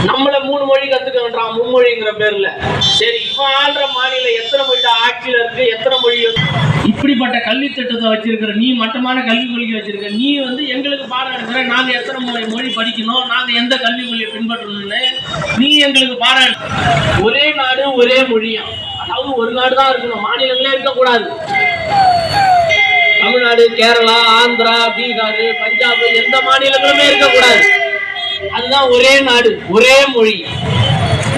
நம்மள 3 மொழி கத்துக்கன்றான் மும்மொழிங்கிற பேர்ல. சரி, இவன் ஆள்ற மாநிலம் எத்தனை மொழி ஆட்சியில இருக்கு, எத்தனை மொழி? இப்படிப்பட்ட கல்வி திட்டத்தை வச்சிருக்கிற நீ, மட்டமான கல்வி கொள்கை வச்சிருக்க நீ எங்களுக்கு பாடம் எடுக்கிற. நாங்க எத்தனை மொழி படிக்கணும், நாங்க எந்த கல்வி மொழியை பின்பற்றணும்னு நீ எங்களுக்கு பாடம். ஒரே நாடு ஒரே மொழியா, அதாவது ஒரு நாடு தான் இருக்கணும், மாநிலங்களே இருக்கக்கூடாது. தமிழ்நாடு, கேரளா, ஆந்திரா, பீகார், பஞ்சாப் எந்த மாநிலங்களுமே இருக்கக்கூடாது. அதுதான் ஒரே நாடு ஒரே மொழி.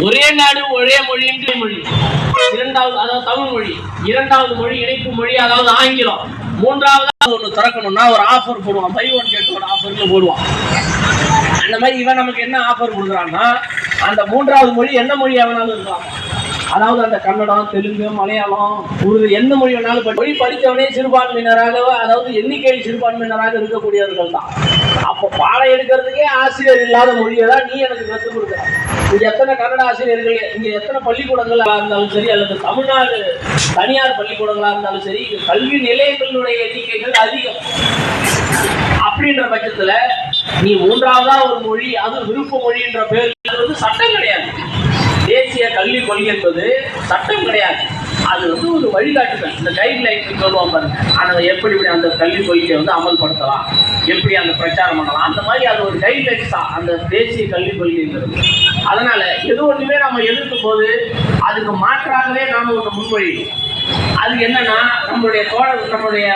ஒரே நாடு ஒரே மொழி. இரண்டாவது, அதாவது தமிழ் மொழி. இரண்டாவது மொழி இணைப்பு மொழி, அதாவது ஆங்கிலம். மூன்றாவது ஒண்ணு திறக்கணும்னா ஒரு ஆஃபர் போடுவான், பை ஒன் கெட் ஒன் ஆஃபர்னு போடுவான். அந்த மாதிரி இவன் நமக்கு என்ன ஆஃபர் கொடுக்குறான்னா, அந்த மூன்றாவது மொழி என்ன மொழி வேணாலும் இருக்கலாம். அதாவது அந்த கன்னடம், தெலுங்கு, மலையாளம், உருது எந்த மொழி வேணாலும் மொழி படித்தவனே சிறுபான்மையினராக, அதாவது எண்ணிக்கை சிறுபான்மையினராக இருக்கக்கூடியவர்கள் தான். அப்போ பாடம் எடுக்கிறதுக்கே ஆசிரியர் இல்லாத மொழியை தான் நீ எனக்கு கற்றுக் கொடுக்குற. இங்க எத்தனை கன்னட ஆசிரியர்கள், இங்க எத்தனை பள்ளிக்கூடங்களா இருந்தாலும் சரி, அல்லது தமிழ்நாடு தனியார் பள்ளிக்கூடங்களா இருந்தாலும் சரி, கல்வி நிலையங்களுடைய எண்ணிக்கைகள் அதிகம். அப்படின்ற பட்சத்துல நீ மூன்றாவதா ஒரு மொழி, அது விருப்ப மொழின்ற பேர் சட்டம் கிடையாது. தேசிய கல்வி கொள்கை என்பது சட்டம் கிடையாது. அது ஒரு வழிகாட்டுதல், இந்த கைட்லைன் சொல்லுவோம் பாருங்க. அதை எப்படி அந்த கல்வி கொள்கையை அமல்படுத்தலாம், எப்படி அந்த பிரச்சாரம் பண்ணலாம், அந்த மாதிரி அது ஒரு கைட்லைன்ஸ் தான் அந்த தேசிய கல்வி கொள்கைங்கிறது. அதனால எது ஒன்றுமே நம்ம எதிர்க்கும் போது அதுக்கு மாற்றாகவே நாம ஒரு முன்மொழியும். அது என்னன்னா, நம்முடைய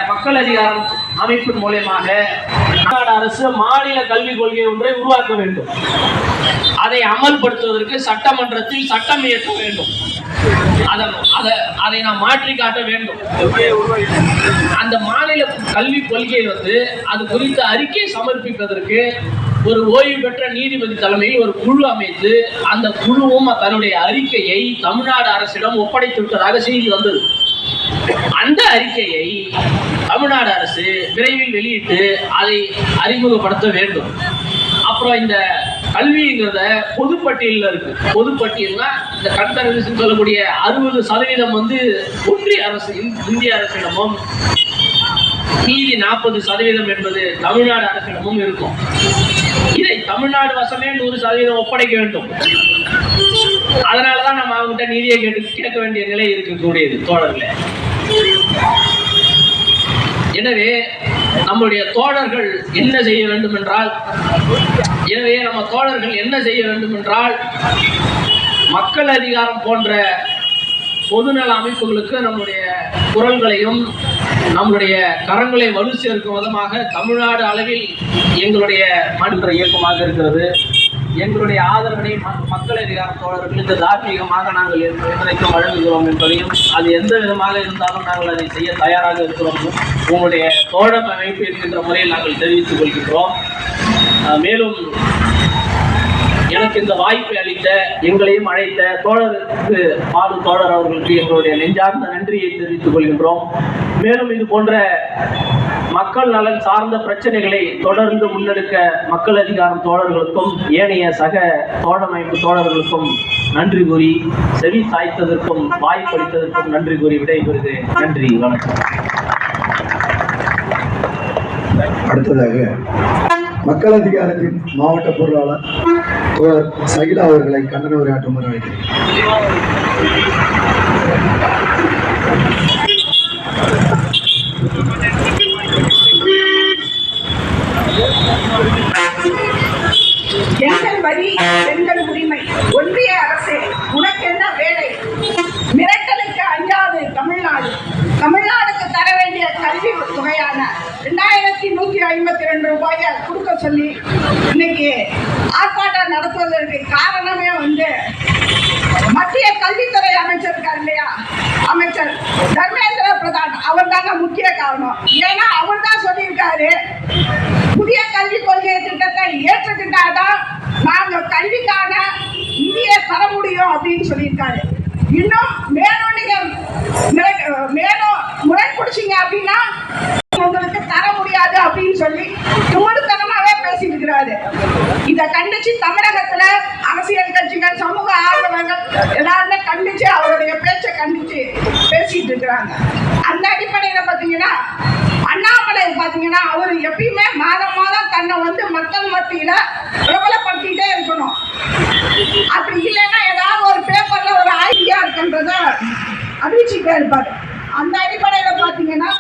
மக்கள் அதிகாரம் அமைப்பின் மூலமாக தமிழ்நாடு அரசு மாநில கல்விக் கொள்கை ஒன்றை உருவாக்க வேண்டும். அதை அமல்படுத்துவதற்கு சட்டமன்றத்தில் சட்டம் இயற்ற வேண்டும். அதை நாம் மாற்றி காட்ட வேண்டும். அந்த மாநில கல்விக் கொள்கை அது குறித்த அறிக்கை சமர்ப்பிப்பதற்கு ஒரு ஓய்வு பெற்ற நீதிபதி தலைமையில் ஒரு குழு அமைத்து, அந்த குழுவும் தன்னுடைய அறிக்கையை தமிழ்நாடு அரசிடம் ஒப்படைத்து விட்டதாக செய்தி வந்தது. அந்த அறிக்கையை தமிழ்நாடு அரசு விரைவில் வெளியிட்டு அதை அறிமுகப்படுத்த வேண்டும். அப்புறம் இந்த கல்விங்கிறத பொதுப்பட்டியலில் இருக்கு. பொதுப்பட்டியல்னா இந்த கன்சர்வேஷன் சொல்லக்கூடிய 60% ஒன்றிய அரசு, இந்திய அரசிடமும், மீதி 40% என்பது தமிழ்நாடு அரசிடமும் இருக்கும். இதை தமிழ்நாடு வசமே 100% ஒப்படைக்க வேண்டும். அதனாலதான் நம்ம அவங்ககிட்ட நிதியை கேட்க வேண்டிய நிலை இருக்கக்கூடியது தோழர்களே. எனவே நம்முடைய தோழர்கள் என்ன செய்ய வேண்டும் என்றால், மக்கள் அதிகாரம் போன்ற பொதுநல அமைப்புகளுக்கு நம்முடைய குரல்களையும் நம்முடைய கரங்களை வலு சேர்க்கும் விதமாக தமிழ்நாடு அளவில் எங்களுடைய மாநில இயக்கமாக இருக்கிறது. எங்களுடைய ஆதரவினை மக்கள் அதிகார தோழர்களுக்கு தார்மீகமாக நாங்கள் என்றைக்கும் வழங்குகிறோம் என்பதையும், அது எந்த விதமாக இருந்தாலும் நாங்கள் அதை செய்ய தயாராக இருக்கிறோம் உங்களுடைய தோழமை அமைப்பு இருக்கின்ற முறையில் நாங்கள் தெரிவித்துக் கொள்கின்றோம். மேலும் எனக்கு இந்த வாய்ப்பை அளித்த, எங்களையும் அழைத்த தோழருக்கு தோழர் அவர்களுக்கு எங்களுடைய நெஞ்சார்ந்த நன்றியை தெரிவித்துக் கொள்கின்றோம். மேலும் இது போன்ற மக்கள் நலன் சார்ந்த பிரச்சனைகளை தொடர்ந்து முன்னெடுக்க மக்கள் அதிகாரம் தோழர்களுக்கும் ஏனைய சக தோழமைப்பு தோழர்களுக்கும் நன்றி கூறி, செவி சாய்த்ததற்கும் வாய்ப்பளித்ததற்கும் நன்றி கூறி விடைபெறுகிறேன். நன்றி, வணக்கம். அடுத்ததாக மக்கள் அதிகாரத்தின் மாவட்ட பொருளாளர் தோழர் சகிலா அவர்களை கண்டன உரையாற்றுமாறு அழைக்கிறேன். எங்கள் வரி எங்கள் உரிமை. ஒன்றிய அரசே, உனக்கு என்ன வேலை? மிரட்டலுக்கு அஞ்சாது தமிழ்நாடு. தமிழ்நாடுக்கு தர வேண்டிய கல்வி தொகையான 2152 ரூபாயை கொடுக்க சொல்லி இன்னைக்கு ஆர்ப்பாட்டம் நடத்துவதற்கு காரணமே மத்திய கல்வித்துறை அமைச்சர் இருக்கார் இல்லையா, அமைச்சர் தர்மேந்திர பிரதான், அவர் தாங்க முக்கிய காரணம். ஏன்னா அவர் தான் சொல்லியிருக்காரு, புதிய கல்விக் கொள்கை திட்டத்தை ஏற்றுக்கிட்டாதான் நாங்க கல்விக்கான நிதியை தர முடியும் அப்படின்னு சொல்லியிருக்காரு. இன்னும் மேலும் நீங்க முறைப்பிடிச்சிங்க அப்படின்னா உங்களுக்கு தர முடியாது அப்படின்னு சொல்லி துமடுத்தனமாவே பேசிட்டு இருக்கிறாரு. இதை கண்டிச்சு தமிழகத்துல அரசியல் கட்சிகள், சமூக ஆர்வலர்கள் எல்லாருமே கண்டிச்சு அவருடைய பேச்சை கண்டிச்சு பேசிட்டு இருக்கிறாங்க. அந்த அடிப்படையில பாத்தீங்கன்னா அண்ணாமலை பாத்தீங்கன்னா அவர் எப்பயுமே மாதம் மாதம் தன்னை மக்கள் மத்தியில பிரபலப்படுத்திட்டே இருக்கணும். அப்படி இல்லைன்னா ஏதாவது ஒரு பேப்பர்ல ஒரு ஐடியா இருக்குன்றத அறிவிச்சுட்டே இருப்பாரு. அந்த அடிப்படையில பாத்தீங்கன்னா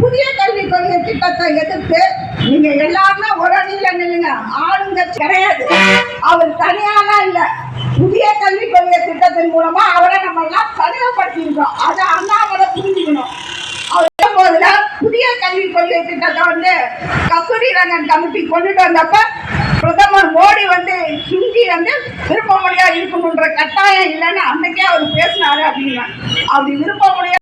புதிய கல்விக் கொள்கை திட்டத்தை எதிர்த்து நீங்க எல்லாருமே ஒரு அணியில நில்லுங்க. ஆளுங்க கிடையாது, அவர் தனியாலாம் இல்ல. புதிய கல்விக் கொள்கை திட்டத்தின் மூலமா அவரை நம்ம எல்லாம் தனிமைப்படுத்திருக்கோம். அதை அண்ணாமலை புரிஞ்சுக்கணும். போதுல புதிய கல்விக் கொள்கை திட்டத்தை வந்து கஸ்தூரி ரங்கன் கமிட்டி கொண்டுட்டு வந்தப்ப பிரதமர் மோடி வந்து ஹிந்தி வந்து விருப்ப மொழியா இருக்கணும்ன்ற கட்டாயம் இல்லைன்னு அன்னைக்கே அவர் பேசினாரு அப்படின்னா அப்படி விருப்ப மொழியா